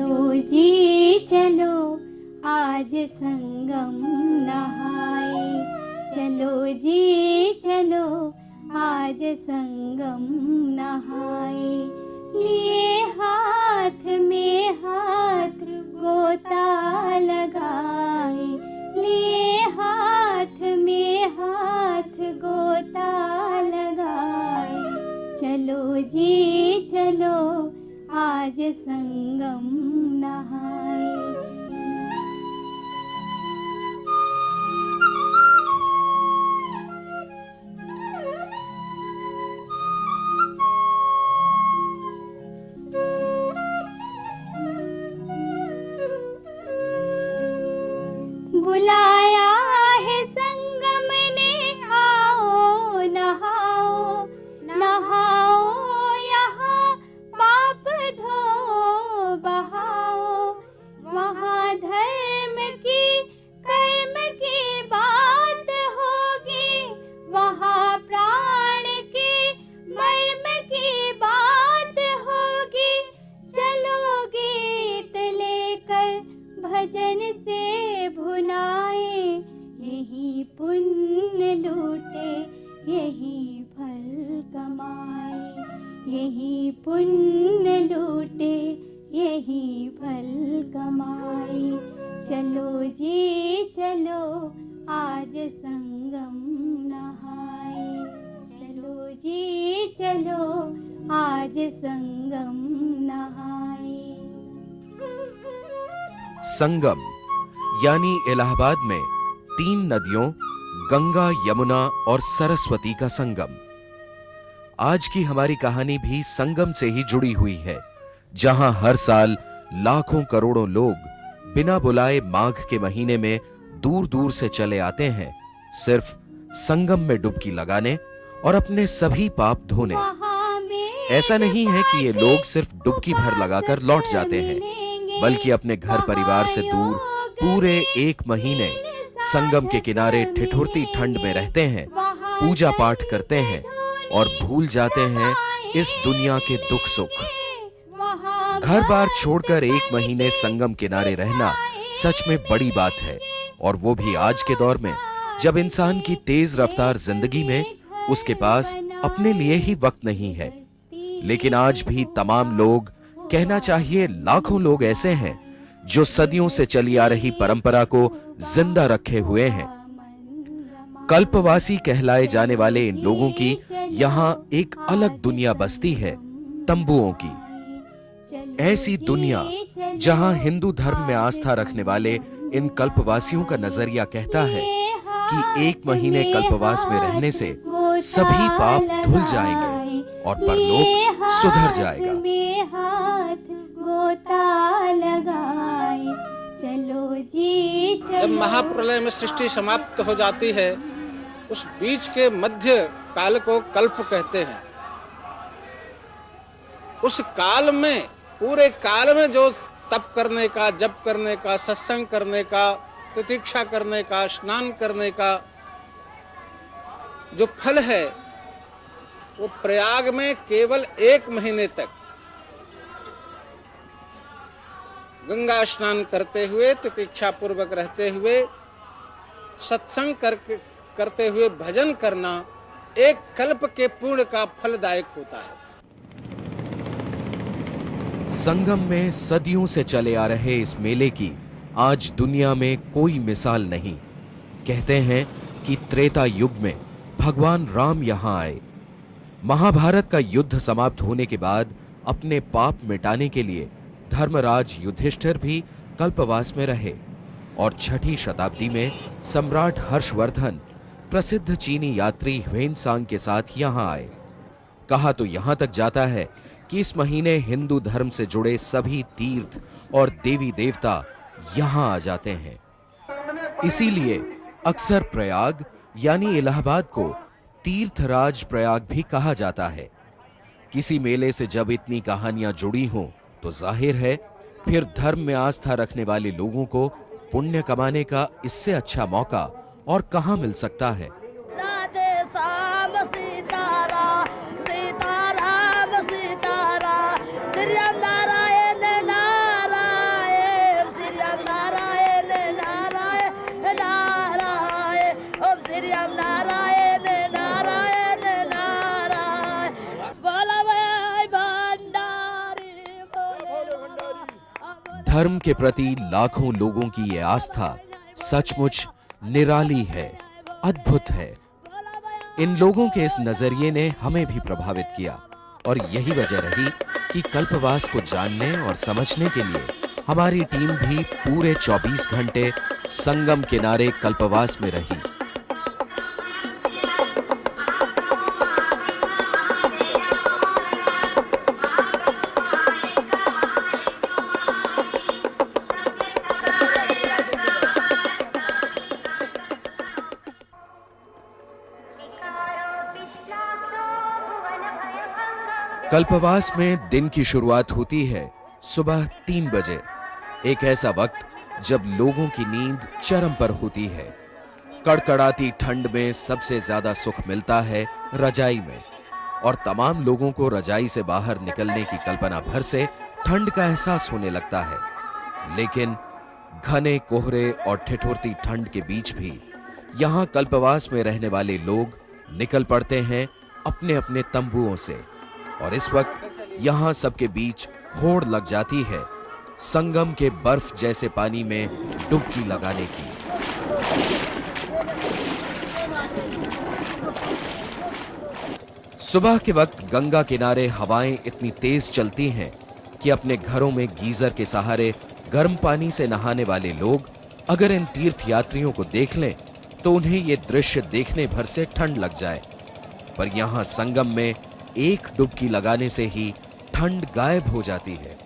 चलो जी चलो आज संगम नहाए, चलो जी चलो आज संगम नहाए। लिए हाथ में हाथ गोता लगाए, लिए हाथ में हाथ गोता लगाए। चलो जी चलो आज संगम नहाए। बुलाया है संगम ने, आओ नहाओ नहाओ यहाँ पाप धो बहाओ। वहाँ धर्म की कर्म की बात होगी, वहाँ प्राण के मर्म की बात होगी। चलो गीत लेकर भजन से भुलाए, यही पुण्य लूटे यही फल कमाए, यही पुण्य लूटे यही फल कमाए। चलो जी चलो आज संगम नहाए, चलो जी चलो आज संगम नहाए। संगम यानी इलाहाबाद में 3 नदियों गंगा, यमुना और सरस्वती का संगम। आज की हमारी कहानी भी संगम से ही जुड़ी हुई है, जहां हर साल लाखों करोड़ों लोग बिना बुलाए माघ के महीने में दूर दूर से चले आते हैं, सिर्फ संगम में डुबकी लगाने और अपने सभी पाप धोने। ऐसा नहीं है कि ये लोग सिर्फ डुबकी भर लगाकर लौट जाते हैं, बल्कि अपने घर परिवार से दूर पूरे 1 महीने संगम के किनारे ठिठुरती ठंड में रहते हैं, पूजा पाठ करते हैं और भूल जाते हैं इस दुनिया के दुख सुख। घर बार छोड़कर 1 महीने संगम किनारे रहना सच में बड़ी बात है, और वो भी आज के दौर में, जब इंसान की तेज रफ्तार जिंदगी में उसके पास अपने लिए ही वक्त नहीं है। लेकिन आज भी तमाम लोग, कहना चाहिए लाखों लोग ऐसे हैं जो सदियों से चली आ रही परंपरा को जिंदा रखे हुए हैं। कल्पवासी कहलाए जाने वाले इन लोगों की यहाँ एक अलग दुनिया बसती है, तंबुओं की। ऐसी दुनिया जहां हिंदू धर्म में आस्था रखने वाले इन कल्पवासियों का नजरिया कहता है कि 1 महीने कल्पवास में रहने से सभी पाप धुल जाएंगे और परलोक सुधर जाएगा। जब महाप्रलय में सृष्टि समाप्त हो जाती है, उस बीच के मध्य काल को कल्प कहते हैं। उस काल में, पूरे काल में जो तप करने का, जप करने का, सत्संग करने का, प्रतीक्षा करने का, स्नान करने का जो फल है, वो प्रयाग में केवल 1 महीने तक गंगा स्नान करते हुए, प्रतीक्षा पूर्वक रहते हुए, सत्संग करते हुए भजन करना एक कल्प के पूर्ण का फलदायक होता है। संगम में सदियों से चले आ रहे इस मेले की आज दुनिया में कोई मिसाल नहीं। कहते हैं कि त्रेता युग में भगवान राम यहां आए। महाभारत का युद्ध समाप्त होने के बाद अपने पाप मिटाने के लिए धर्मराज युधिष्ठिर भी कल्पवास में रहे, और 6ठी शताब्दी में सम्राट हर्षवर्धन प्रसिद्ध चीनी यात्री ह्वेनसांग के साथ यहां आए। कहा तो यहां तक जाता है कि इस महीने हिंदू धर्म से जुड़े सभी तीर्थ और देवी देवता यहां आ जाते हैं। इसीलिए अक्सर प्रयाग यानी इलाहाबाद को तीर्थराज प्रयाग भी कहा जाता है। किसी मेले से जब इतनी कहानियां जुड़ी हों तो जाहिर है फिर धर्म में आस्था रखने वाले लोगों को पुण्य कमाने का इससे अच्छा मौका और कहां मिल सकता है। धर्म के प्रति लाखों लोगों की ये आस्था सचमुच निराली है, अद्भुत है। इन लोगों के इस नजरिए ने हमें भी प्रभावित किया और यही वजह रही कि कल्पवास को जानने और समझने के लिए हमारी टीम भी पूरे 24 घंटे संगम किनारे कल्पवास में रही। कल्पवास में दिन की शुरुआत होती है सुबह 3 बजे, एक ऐसा वक्त जब लोगों की नींद चरम पर होती है। कड़कड़ाती ठंड में सबसे ज्यादा सुख मिलता है रजाई में, और तमाम लोगों को रजाई से बाहर निकलने की कल्पना भर से ठंड का एहसास होने लगता है। लेकिन घने कोहरे और ठिठुरती ठंड के बीच भी यहाँ कल्पवास में रहने वाले लोग निकल पड़ते हैं अपने अपने तंबुओं से, और इस वक्त यहाँ सबके बीच होड़ लग जाती है संगम के बर्फ जैसे पानी में डुबकी लगाने की। सुबह के वक्त गंगा किनारे हवाएं इतनी तेज चलती हैं कि अपने घरों में गीजर के सहारे गर्म पानी से नहाने वाले लोग अगर इन तीर्थ यात्रियों को देख लें तो उन्हें ये दृश्य देखने भर से ठंड लग जाए। पर यहाँ संगम में एक डुबकी लगाने से ही ठंड गायब हो जाती है।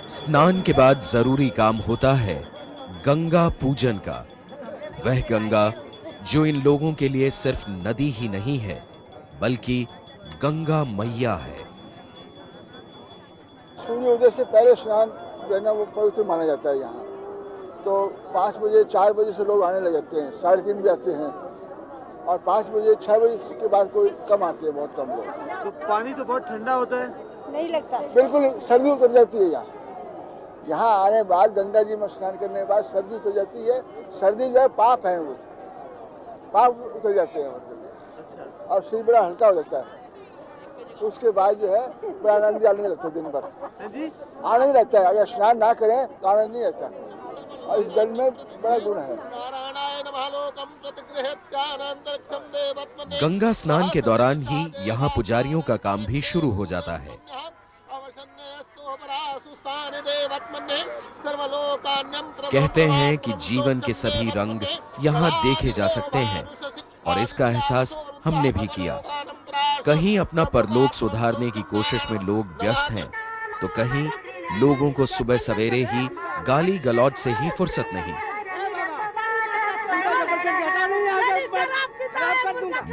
स्नान के बाद जरूरी काम होता है गंगा पूजन का। वह गंगा जो इन लोगों के लिए सिर्फ नदी ही नहीं है बल्कि गंगा मैया है। सूर्योदय से पहले स्नान जो है ना वो पवित्र माना जाता है यहाँ। तो 5 बजे 4 बजे से लोग आने लग जाते हैं, 3:30 बजे आते हैं, और 5 बजे 6 बजे के बाद कोई कम आते हैं, बहुत कम लोग। तो पानी तो बहुत ठंडा होता है, नहीं लगता? बिल्कुल सर्दी उतर जाती है यहाँ। यहाँ आने बाद गंगा जी में स्नान करने के बाद सर्दी उतर जाती है। सर्दी जो है पाप है, वो पाप उतर जाते हैं मतलब, और शरीर बड़ा हल्का हो जाता है। तो उसके बाद जो है बड़ा आनंद लगता है, दिन भर आनंद रहता है। अगर स्नान ना करें तो आनंद नहीं रहता, और इस जल में बड़ा गुण है। गंगा स्नान के दौरान ही यहाँ पुजारियों का काम भी शुरू हो जाता है। कहते हैं कि जीवन के सभी रंग यहाँ देखे जा सकते हैं, और इसका एहसास हमने भी किया। कहीं अपना परलोक सुधारने की कोशिश में लोग व्यस्त हैं, तो कहीं लोगों को सुबह सवेरे ही गाली गलौज से ही फुर्सत नहीं।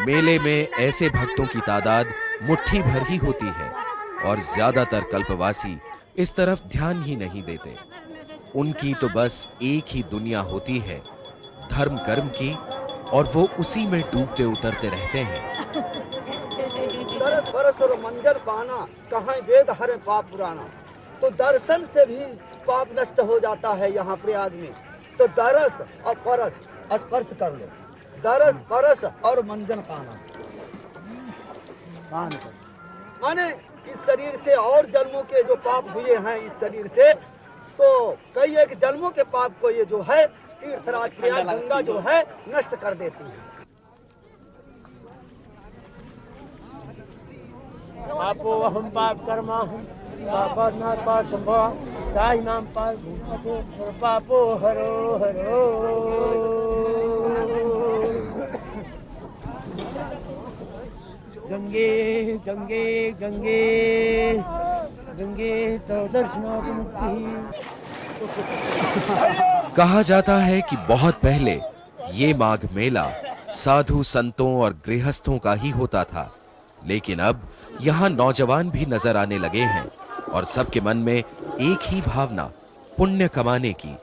मेले में ऐसे भक्तों की तादाद मुट्ठी भर ही होती है, और ज्यादातर कल्पवासी इस तरफ ध्यान ही नहीं देते। उनकी तो बस एक ही दुनिया होती है, धर्म कर्म की, और वो उसी में डूबते उतरते रहते हैं। दरस बरस और मंजर पाना, कहाँ वेद हरे पाप पुराना। तो दर्शन से भी पाप नष्ट हो जाता है यहाँ प्रयाग में। तो दरस और परस स्पर्श कर लो, दरस परस और मंजन पाना। माने इस शरीर से और जन्मों के जो पाप हुए हैं इस शरीर से, तो कई एक जन्मों के पाप को ये जो है तीर्थराज प्रयाग गंगा जो है नष्ट कर देती है। पापो हम पाप कर्मा हम पापा नाथ पाप संभव साई नाम पाप भूपते पापो हरो हरो। गंगे गंगे गंगे गंगे तो दर्शनात् मुक्ति। कहा जाता है कि बहुत पहले ये माघ मेला साधु संतों और गृहस्थों का ही होता था, लेकिन अब यहाँ नौजवान भी नजर आने लगे हैं, और सबके मन में एक ही भावना, पुण्य कमाने की,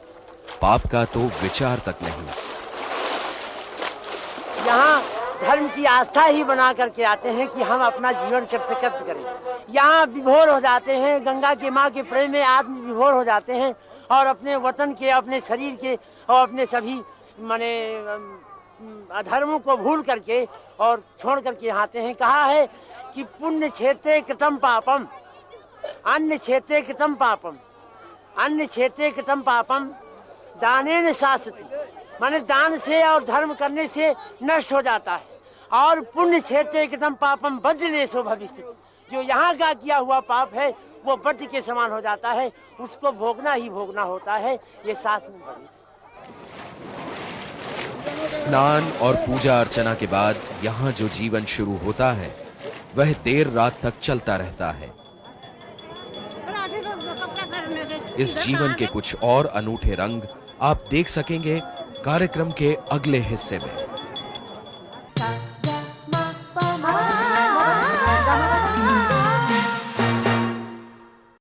पाप का तो विचार तक नहीं। यहाँ धर्म की आस्था ही बना करके आते हैं कि हम अपना जीवन कृतकृत करें। यहाँ विभोर हो जाते हैं, गंगा की माँ के प्रेम में आत्म विभोर हो जाते हैं, और अपने वतन के, अपने शरीर के और अपने सभी माने अधर्मों को भूल करके और छोड़ करके यहाँ आते हैं। कहा है कि पुण्य क्षेत्रे कृतं पापम, अन्य क्षेत्रे कृतं पापम, अन्य क्षेत्रे कृतं पापम दानेन शास्ति, माने दान से और धर्म करने से नष्ट हो जाता है। और पुण्य क्षेत्रे कृतं पापम वज्रलेशो भविष्यति, जो यहाँ का किया हुआ पाप है वो वज्र के समान हो जाता है, उसको भोगना ही भोगना होता है। ये शास्त्र में वर्णित है। स्नान और पूजा अर्चना के बाद यहाँ जो जीवन शुरू होता है वह देर रात तक चलता रहता है। इस जीवन के कुछ और अनूठे रंग आप देख सकेंगे कार्यक्रम के अगले हिस्से में।